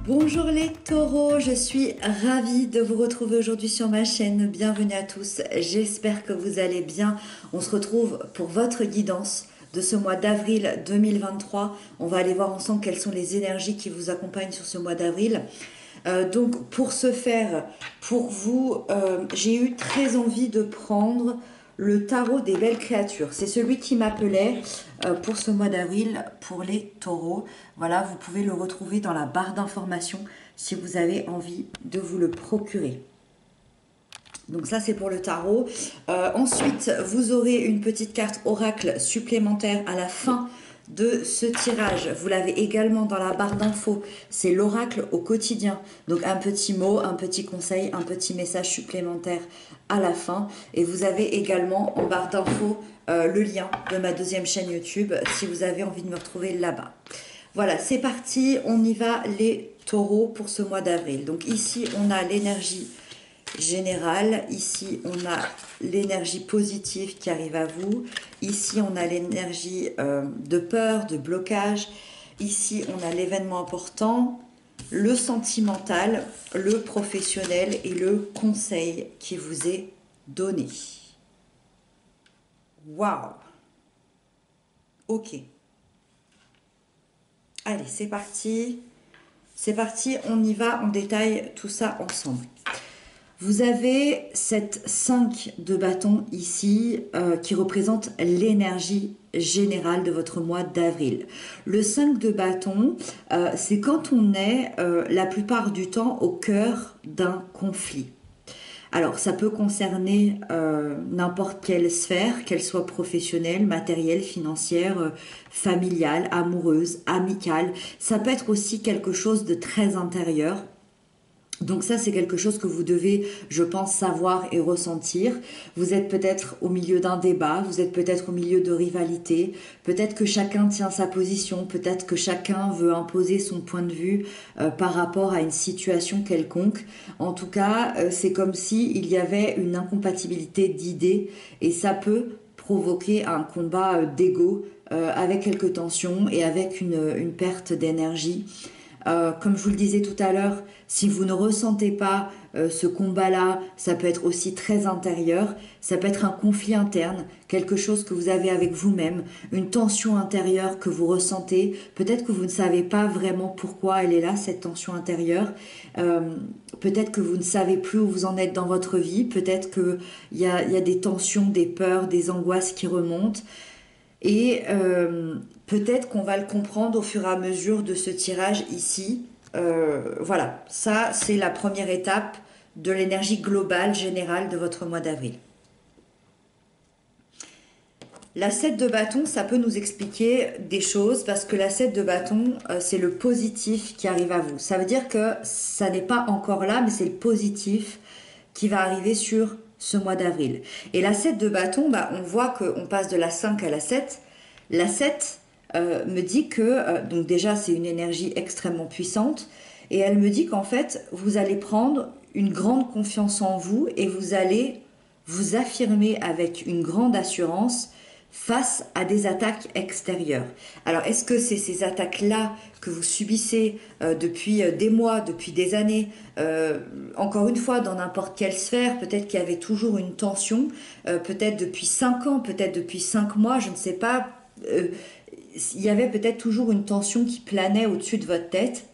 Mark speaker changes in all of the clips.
Speaker 1: Bonjour les taureaux, je suis ravie de vous retrouver aujourd'hui sur ma chaîne. Bienvenue à tous, j'espère que vous allez bien. On se retrouve pour votre guidance de ce mois d'avril 2023. On va aller voir ensemble quelles sont les énergies qui vous accompagnent sur ce mois d'avril. Donc pour ce faire, pour vous, j'ai eu très envie de prendre le tarot des belles créatures. C'est celui qui m'appelait pour ce mois d'avril pour les taureaux. Voilà, vous pouvez le retrouver dans la barre d'informations si vous avez envie de vous le procurer. Donc ça c'est pour le tarot. Ensuite, vous aurez une petite carte oracle supplémentaire à la fin de ce tirage. Vous l'avez également dans la barre d'infos. C'est l'oracle au quotidien. Donc un petit mot, un petit conseil, un petit message supplémentaire à la fin. Et vous avez également en barre d'infos le lien de ma deuxième chaîne YouTube si vous avez envie de me retrouver là-bas. Voilà, c'est parti. On y va les taureaux pour ce mois d'avril. Donc ici, on a l'énergie générale. Ici, on a l'énergie positive qui arrive à vous. Ici, on a l'énergie de peur, de blocage. Ici, on a l'événement important, le sentimental, le professionnel et le conseil qui vous est donné. Waouh! Ok. Allez, c'est parti. C'est parti, on y va, on détaille tout ça ensemble. Vous avez cette 5 de bâton ici qui représente l'énergie générale de votre mois d'avril. Le 5 de bâton, c'est quand on est la plupart du temps au cœur d'un conflit. Alors, ça peut concerner n'importe quelle sphère, qu'elle soit professionnelle, matérielle, financière, familiale, amoureuse, amicale. Ça peut être aussi quelque chose de très intérieur. Donc ça, c'est quelque chose que vous devez, je pense, savoir et ressentir. Vous êtes peut-être au milieu d'un débat, vous êtes peut-être au milieu de rivalité, peut-être que chacun tient sa position, peut-être que chacun veut imposer son point de vue par rapport à une situation quelconque. En tout cas, c'est comme s'il y avait une incompatibilité d'idées et ça peut provoquer un combat d'ego avec quelques tensions et avec une perte d'énergie. Comme je vous le disais tout à l'heure, si vous ne ressentez pas ce combat-là, ça peut être aussi très intérieur, ça peut être un conflit interne, quelque chose que vous avez avec vous-même, une tension intérieure que vous ressentez, peut-être que vous ne savez pas vraiment pourquoi elle est là, cette tension intérieure, peut-être que vous ne savez plus où vous en êtes dans votre vie, peut-être qu'il y a des tensions, des peurs, des angoisses qui remontent. Et peut-être qu'on va le comprendre au fur et à mesure de ce tirage ici. Voilà, ça c'est la première étape de l'énergie globale, générale de votre mois d'avril. La 7 de bâton, ça peut nous expliquer des choses parce que la 7 de bâton, c'est le positif qui arrive à vous. Ça veut dire que ça n'est pas encore là, mais c'est le positif qui va arriver sur ce mois d'avril. Et la 7 de bâton, on voit qu'on passe de la 5 à la 7. La 7 me dit que, donc déjà c'est une énergie extrêmement puissante, et elle me dit qu'en fait, vous allez prendre une grande confiance en vous et vous allez vous affirmer avec une grande assurance face à des attaques extérieures. Alors, est-ce que c'est ces attaques-là que vous subissez depuis des mois, depuis des années, encore une fois, dans n'importe quelle sphère, peut-être qu'il y avait toujours une tension, peut-être depuis 5 ans, peut-être depuis 5 mois, je ne sais pas, il y avait peut-être toujours une tension qui planait au-dessus de votre tête.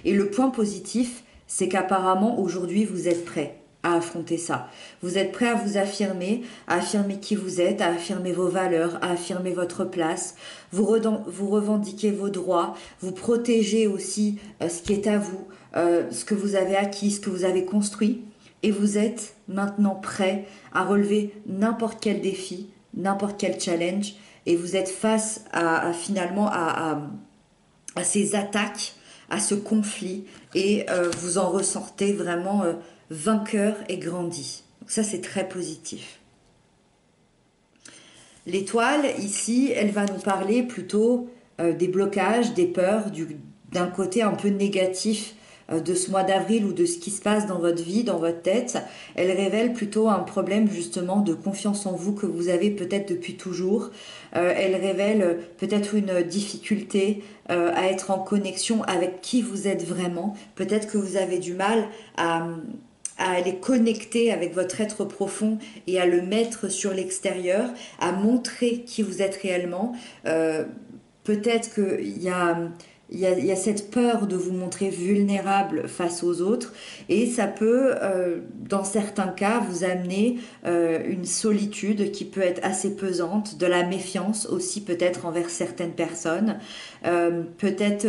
Speaker 1: Et le point positif, c'est qu'apparemment, aujourd'hui, vous êtes prêt à affronter ça. Vous êtes prêt à vous affirmer, à affirmer qui vous êtes, à affirmer vos valeurs, à affirmer votre place. Vous revendiquez vos droits, vous protégez aussi ce qui est à vous, ce que vous avez acquis, ce que vous avez construit. Et vous êtes maintenant prêt à relever n'importe quel défi, n'importe quel challenge. Et vous êtes face finalement à ces attaques, à ce conflit. Et vous en ressortez vraiment vainqueur et grandi. Donc ça, c'est très positif. L'étoile, ici, elle va nous parler plutôt des blocages, des peurs, d'un côté un peu négatif de ce mois d'avril ou de ce qui se passe dans votre vie, dans votre tête, elle révèle plutôt un problème justement de confiance en vous que vous avez peut-être depuis toujours. Elle révèle peut-être une difficulté à être en connexion avec qui vous êtes vraiment. Peut-être que vous avez du mal à aller connecter avec votre être profond et à le mettre sur l'extérieur, à montrer qui vous êtes réellement. Peut-être qu'il y a, il y a cette peur de vous montrer vulnérable face aux autres et ça peut, dans certains cas, vous amener une solitude qui peut être assez pesante, de la méfiance aussi peut-être envers certaines personnes, peut-être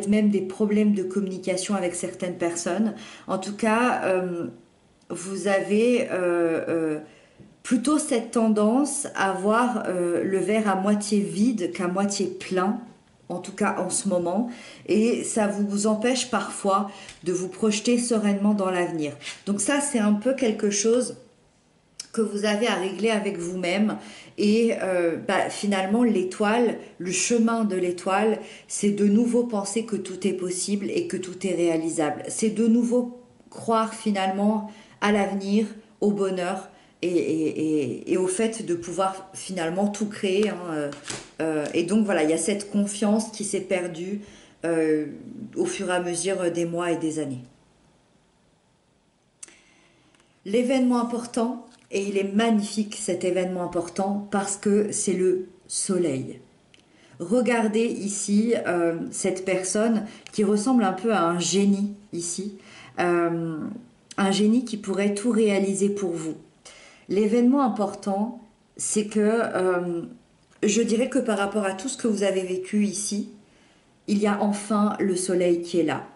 Speaker 1: même des problèmes de communication avec certaines personnes. En tout cas, vous avez plutôt cette tendance à voir le verre à moitié vide qu'à moitié plein, en tout cas en ce moment, et ça vous empêche parfois de vous projeter sereinement dans l'avenir. Donc ça, c'est un peu quelque chose que vous avez à régler avec vous-même. Et finalement, l'étoile, le chemin de l'étoile, c'est de nouveau penser que tout est possible et que tout est réalisable. C'est de nouveau croire finalement à l'avenir, au bonheur et au fait de pouvoir finalement tout créer. Et donc voilà, il y a cette confiance qui s'est perdue au fur et à mesure des mois et des années. L'événement important, et il est magnifique cet événement important parce que c'est le soleil. Regardez ici cette personne qui ressemble un peu à un génie ici, un génie qui pourrait tout réaliser pour vous. L'événement important, c'est que je dirais que par rapport à tout ce que vous avez vécu ici, il y a enfin le soleil qui est là.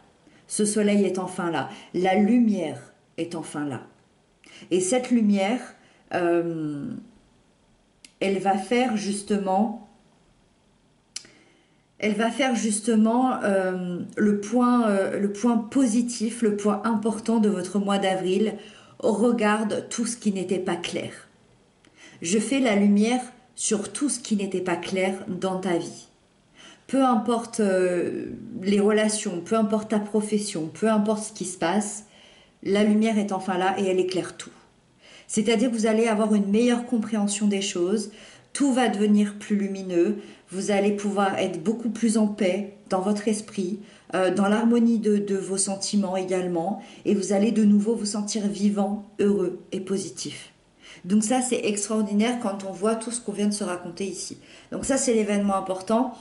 Speaker 1: Ce soleil est enfin là. La lumière est enfin là. Et cette lumière, elle va faire justement, le point positif, le point important de votre mois d'avril. Regarde tout ce qui n'était pas clair. Je fais la lumière sur tout ce qui n'était pas clair dans ta vie. Peu importe les relations, peu importe ta profession, peu importe ce qui se passe, la lumière est enfin là et elle éclaire tout. C'est-à-dire que vous allez avoir une meilleure compréhension des choses, tout va devenir plus lumineux, vous allez pouvoir être beaucoup plus en paix dans votre esprit, dans l'harmonie de vos sentiments également, et vous allez de nouveau vous sentir vivant, heureux et positif. Donc ça, c'est extraordinaire quand on voit tout ce qu'on vient de se raconter ici. Donc ça, c'est l'événement important.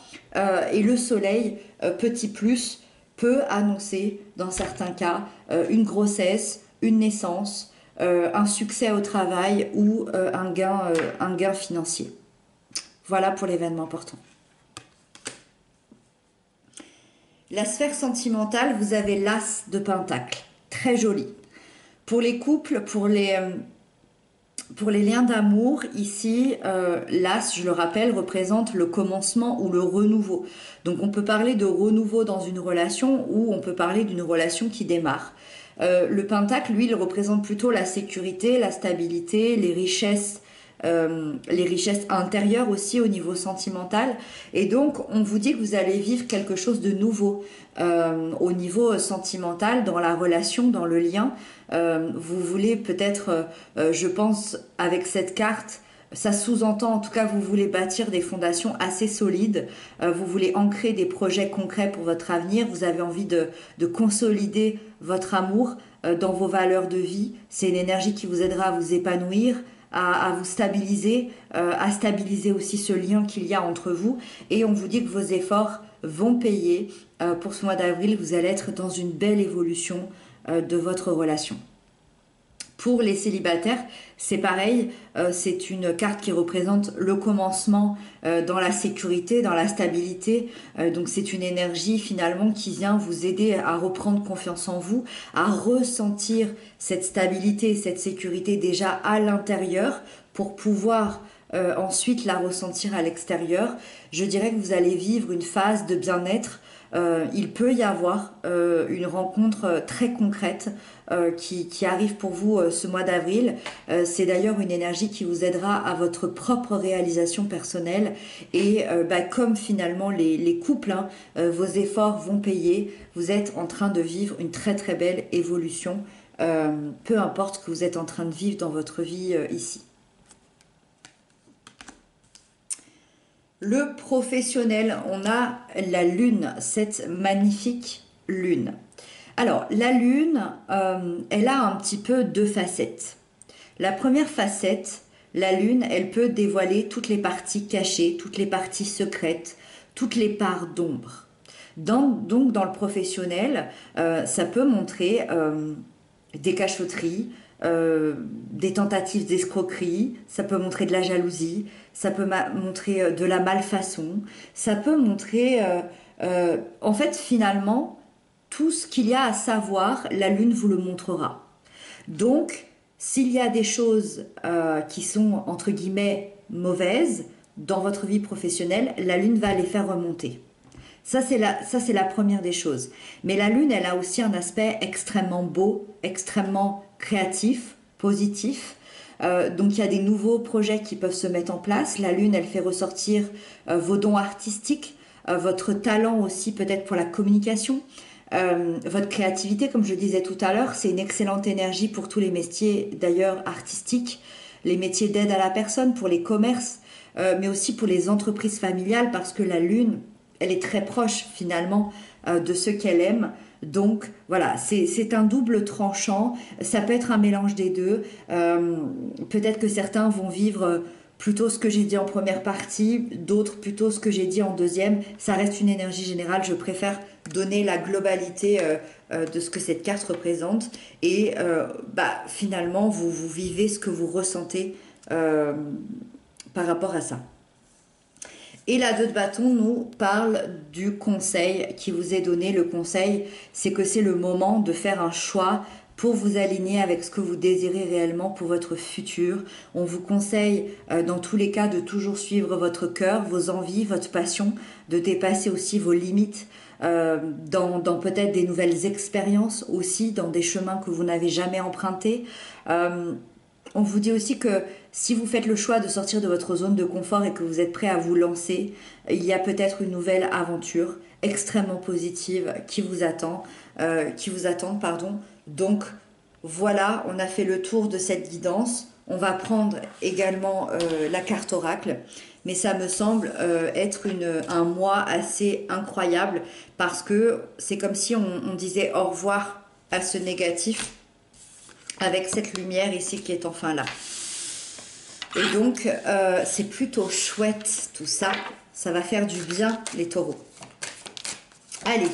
Speaker 1: Et le soleil, petit plus, peut annoncer, dans certains cas, une grossesse, une naissance, un succès au travail ou un gain financier. Voilà pour l'événement important. La sphère sentimentale, vous avez l'as de pentacle. Très joli. Pour les couples, pour les liens d'amour, ici, l'as, je le rappelle, représente le commencement ou le renouveau. Donc on peut parler de renouveau dans une relation ou on peut parler d'une relation qui démarre. Le pentacle, lui, il représente plutôt la sécurité, la stabilité, les richesses intérieures aussi au niveau sentimental. Et donc, on vous dit que vous allez vivre quelque chose de nouveau au niveau sentimental, dans la relation, dans le lien. Vous voulez peut-être, je pense, avec cette carte, ça sous-entend, en tout cas, vous voulez bâtir des fondations assez solides, vous voulez ancrer des projets concrets pour votre avenir, vous avez envie de consolider votre amour dans vos valeurs de vie. C'est une énergie qui vous aidera à vous épanouir, à vous stabiliser, à stabiliser aussi ce lien qu'il y a entre vous. Et on vous dit que vos efforts vont payer. Pour ce mois d'avril, vous allez être dans une belle évolution de votre relation. Pour les célibataires, c'est pareil, c'est une carte qui représente le commencement dans la sécurité, dans la stabilité. Donc c'est une énergie finalement qui vient vous aider à reprendre confiance en vous, à ressentir cette stabilité, cette sécurité déjà à l'intérieur pour pouvoir ensuite la ressentir à l'extérieur. Je dirais que vous allez vivre une phase de bien-être. Il peut y avoir une rencontre très concrète qui arrive pour vous ce mois d'avril. C'est d'ailleurs une énergie qui vous aidera à votre propre réalisation personnelle. Et comme finalement les couples, hein, vos efforts vont payer, vous êtes en train de vivre une très très belle évolution, peu importe ce que vous êtes en train de vivre dans votre vie ici. Le professionnel, on a la lune, cette magnifique lune. Alors, la lune, elle a un petit peu deux facettes. La première facette, la lune, elle peut dévoiler toutes les parties cachées, toutes les parties secrètes, toutes les parts d'ombre. Donc, dans le professionnel, ça peut montrer des cachotteries, des tentatives d'escroquerie, ça peut montrer de la jalousie, ça peut montrer de la malfaçon, ça peut montrer, en fait, finalement, tout ce qu'il y a à savoir, la lune vous le montrera. Donc, s'il y a des choses qui sont, entre guillemets, mauvaises dans votre vie professionnelle, la lune va les faire remonter. Ça, c'est la première des choses. Mais la lune, elle a aussi un aspect extrêmement beau, extrêmement créatif, positif. Donc, il y a des nouveaux projets qui peuvent se mettre en place. La lune, elle fait ressortir vos dons artistiques, votre talent aussi peut-être pour la communication, votre créativité, comme je disais tout à l'heure. C'est une excellente énergie pour tous les métiers, d'ailleurs, artistiques, les métiers d'aide à la personne, pour les commerces, mais aussi pour les entreprises familiales, parce que la lune, elle est très proche finalement de ceux qu'elle aime. Donc voilà, c'est un double tranchant. Ça peut être un mélange des deux. Peut-être que certains vont vivre plutôt ce que j'ai dit en première partie, d'autres plutôt ce que j'ai dit en deuxième. Ça reste une énergie générale. Je préfère donner la globalité de ce que cette carte représente. Et finalement, vous vivez ce que vous ressentez par rapport à ça. Et la 2 de bâton nous parle du conseil qui vous est donné. Le conseil, c'est que c'est le moment de faire un choix pour vous aligner avec ce que vous désirez réellement pour votre futur. On vous conseille dans tous les cas de toujours suivre votre cœur, vos envies, votre passion, de dépasser aussi vos limites dans peut-être des nouvelles expériences aussi, dans des chemins que vous n'avez jamais empruntés. On vous dit aussi que si vous faites le choix de sortir de votre zone de confort et que vous êtes prêt à vous lancer, il y a peut-être une nouvelle aventure extrêmement positive qui vous attend, pardon. Donc voilà, on a fait le tour de cette guidance. On va prendre également la carte oracle, mais ça me semble être un mois assez incroyable parce que c'est comme si on disait au revoir à ce négatif avec cette lumière ici qui est enfin là. Et donc, c'est plutôt chouette tout ça. Ça va faire du bien, les taureaux. Allez,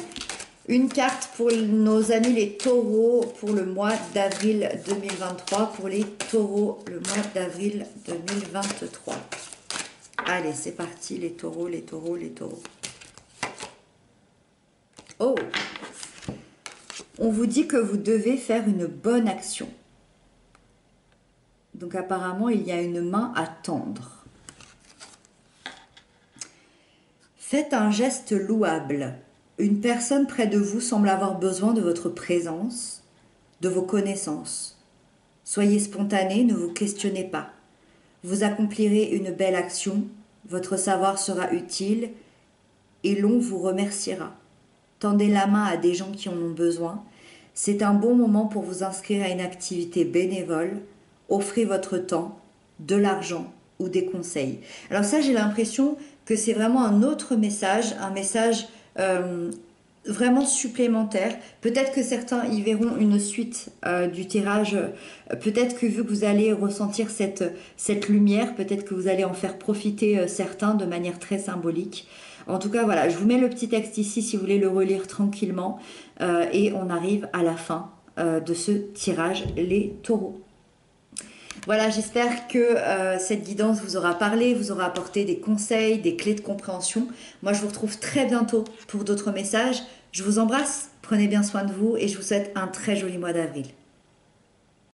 Speaker 1: une carte pour nos amis les taureaux pour le mois d'avril 2023. Pour les taureaux, le mois d'avril 2023. Allez, c'est parti, les taureaux, les taureaux, les taureaux. Oh! On vous dit que vous devez faire une bonne action. Donc apparemment, il y a une main à tendre. Faites un geste louable. Une personne près de vous semble avoir besoin de votre présence, de vos connaissances. Soyez spontané, ne vous questionnez pas. Vous accomplirez une belle action, votre savoir sera utile et l'on vous remerciera. Tendez la main à des gens qui en ont besoin. C'est un bon moment pour vous inscrire à une activité bénévole. Offrez votre temps, de l'argent ou des conseils. Alors ça, j'ai l'impression que c'est vraiment un autre message, un message vraiment supplémentaire. Peut-être que certains y verront une suite du tirage. Peut-être que vu que vous allez ressentir cette lumière, peut-être que vous allez en faire profiter certains de manière très symbolique. En tout cas, voilà, je vous mets le petit texte ici si vous voulez le relire tranquillement. Et on arrive à la fin de ce tirage, les taureaux. Voilà, j'espère que cette guidance vous aura parlé, vous aura apporté des conseils, des clés de compréhension. Moi, je vous retrouve très bientôt pour d'autres messages. Je vous embrasse, prenez bien soin de vous et je vous souhaite un très joli mois d'avril.